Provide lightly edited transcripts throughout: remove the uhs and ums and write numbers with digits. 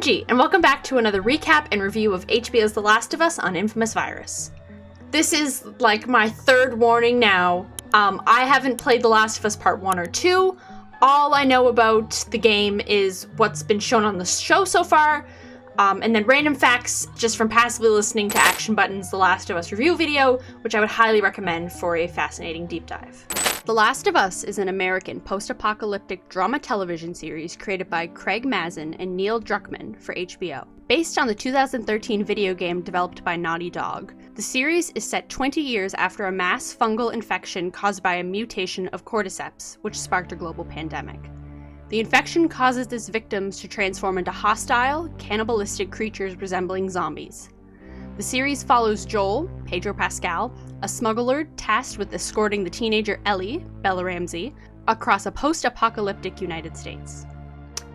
OMG, and welcome back to another recap and review of HBO's The Last of Us on Infamous Virus. This is like my third warning now. I haven't played The Last of Us Part 1 or 2. All I know about the game is what's been shown on the show so far, and then random facts just from passively listening to Action Button's The Last of Us review video, which I would highly recommend for a fascinating deep dive. The Last of Us is an American post-apocalyptic drama television series created by Craig Mazin and Neil Druckmann for HBO. Based on the 2013 video game developed by Naughty Dog, the series is set 20 years after a mass fungal infection caused by a mutation of cordyceps, which sparked a global pandemic. The infection causes its victims to transform into hostile, cannibalistic creatures resembling zombies. The series follows Joel, Pedro Pascal, a smuggler tasked with escorting the teenager Ellie, Bella Ramsey, across a post-apocalyptic United States.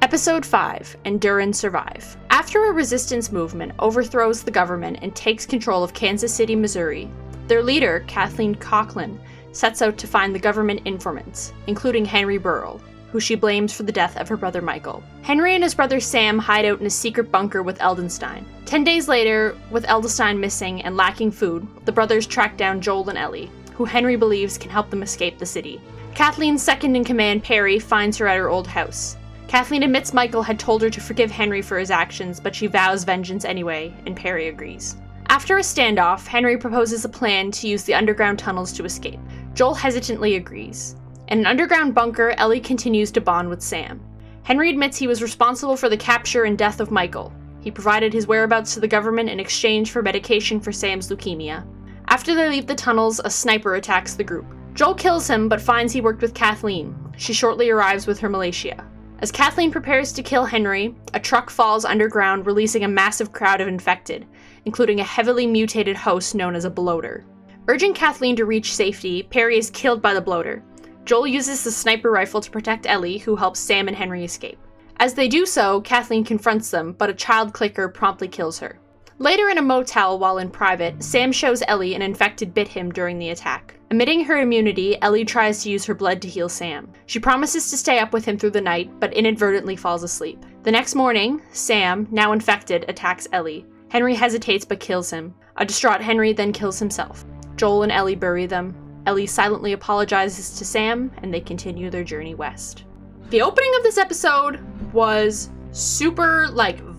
Episode 5, Endure and Survive. After a resistance movement overthrows the government and takes control of Kansas City, Missouri, their leader, Kathleen Cochran, sets out to find the government informants, including Henry Burrell, who she blames for the death of her brother Michael. Henry and his brother Sam hide out in a secret bunker with Eldenstein. 10 days later, with Eldenstein missing and lacking food, the brothers track down Joel and Ellie, who Henry believes can help them escape the city. Kathleen's second-in-command, Perry, finds her at her old house. Kathleen admits Michael had told her to forgive Henry for his actions, but she vows vengeance anyway, and Perry agrees. After a standoff, Henry proposes a plan to use the underground tunnels to escape. Joel hesitantly agrees. In an underground bunker, Ellie continues to bond with Sam. Henry admits he was responsible for the capture and death of Michael. He provided his whereabouts to the government in exchange for medication for Sam's leukemia. After they leave the tunnels, a sniper attacks the group. Joel kills him, but finds he worked with Kathleen. She shortly arrives with her militia. As Kathleen prepares to kill Henry, a truck falls underground, releasing a massive crowd of infected, including a heavily mutated host known as a bloater. Urging Kathleen to reach safety, Perry is killed by the bloater. Joel uses the sniper rifle to protect Ellie, who helps Sam and Henry escape. As they do so, Kathleen confronts them, but a child clicker promptly kills her. Later in a motel while in private, Sam shows Ellie an infected bit him during the attack. Admitting her immunity, Ellie tries to use her blood to heal Sam. She promises to stay up with him through the night, but inadvertently falls asleep. The next morning, Sam, now infected, attacks Ellie. Henry hesitates but kills him. A distraught Henry then kills himself. Joel and Ellie bury them. Ellie silently apologizes to Sam, and they continue their journey west. The opening of this episode was super,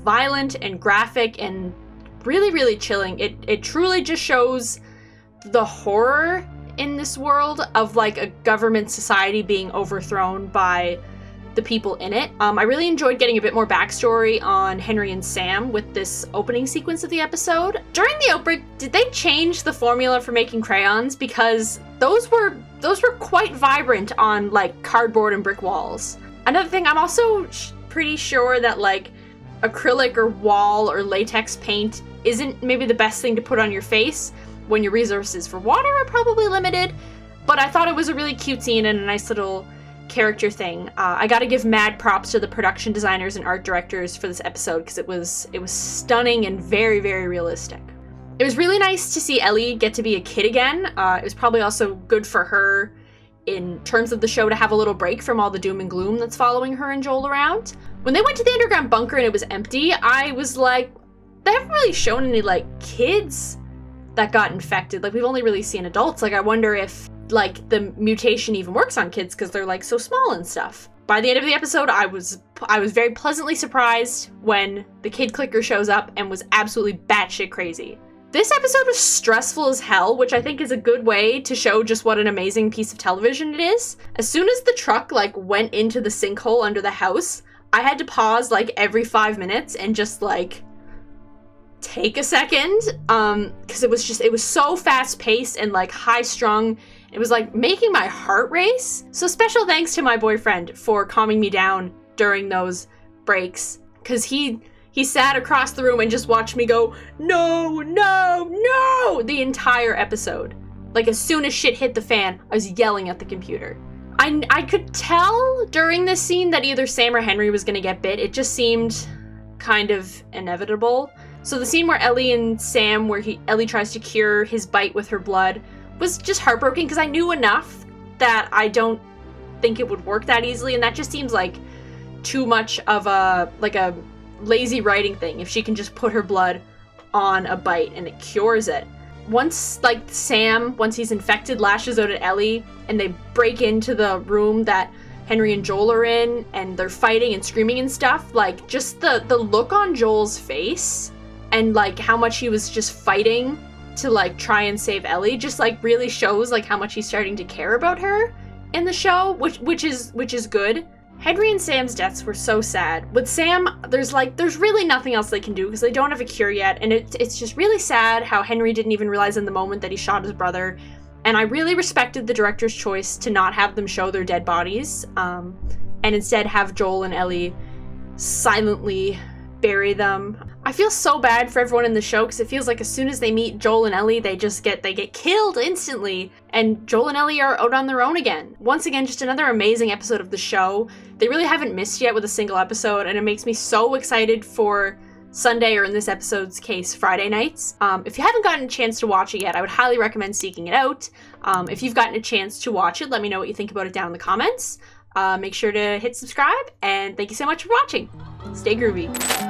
violent and graphic and really, really chilling. It truly just shows the horror in this world of, a government society being overthrown by the people in it. I really enjoyed getting a bit more backstory on Henry and Sam with this opening sequence of the episode. During the outbreak, did they change the formula for making crayons? Because those were quite vibrant on cardboard and brick walls. Another thing, I'm also pretty sure that acrylic or wall or latex paint isn't maybe the best thing to put on your face when your resources for water are probably limited, but I thought it was a really cute scene and a nice little character thing. I gotta give mad props to the production designers and art directors for this episode because it was stunning and very, very realistic. It was really nice to see Ellie get to be a kid again. It was probably also good for her in terms of the show to have a little break from all the doom and gloom that's following her and Joel around. When they went to the underground bunker and it was empty, I was like, they haven't really shown any kids that got infected. We've only really seen adults. I wonder if the mutation even works on kids because they're so small and stuff. By the end of the episode, I was very pleasantly surprised when the kid clicker shows up and was absolutely batshit crazy. This episode was stressful as hell, which I think is a good way to show just what an amazing piece of television it is. As soon as the truck went into the sinkhole under the house, I had to pause every 5 minutes and just take a second, because it was so fast-paced and high-strung. It was making my heart race. So special thanks to my boyfriend for calming me down during those breaks, because he sat across the room and just watched me go, no, no, no, the entire episode. As soon as shit hit the fan, I was yelling at the computer. I could tell during this scene that either Sam or Henry was gonna get bit. It just seemed kind of inevitable. So the scene where Ellie and Sam, where Ellie tries to cure his bite with her blood, was just heartbroken because I knew enough that I don't think it would work that easily, and that just seems too much of a lazy writing thing, if she can just put her blood on a bite and it cures it. Once, like, Sam, once he's infected, lashes out at Ellie, and they break into the room that Henry and Joel are in, and they're fighting and screaming and stuff, like, just the look on Joel's face, and, like, how much he was just fighting to, like, try and save Ellie, just, like, really shows, like, how much he's starting to care about her in the show, which is good. Henry and Sam's deaths were so sad. With Sam, there's really nothing else they can do because they don't have a cure yet, and it's just really sad how Henry didn't even realize in the moment that he shot his brother, and I really respected the director's choice to not have them show their dead bodies, and instead have Joel and Ellie silently bury them. I feel so bad for everyone in the show because it feels like as soon as they meet Joel and Ellie, they get killed instantly, and Joel and Ellie are out on their own again. Once again, just another amazing episode of the show. They really haven't missed yet with a single episode, and it makes me so excited for Sunday, or in this episode's case, Friday nights. If you haven't gotten a chance to watch it yet, I would highly recommend seeking it out. If you've gotten a chance to watch it, let me know what you think about it down in the comments. Make sure to hit subscribe, and thank you so much for watching. Stay groovy.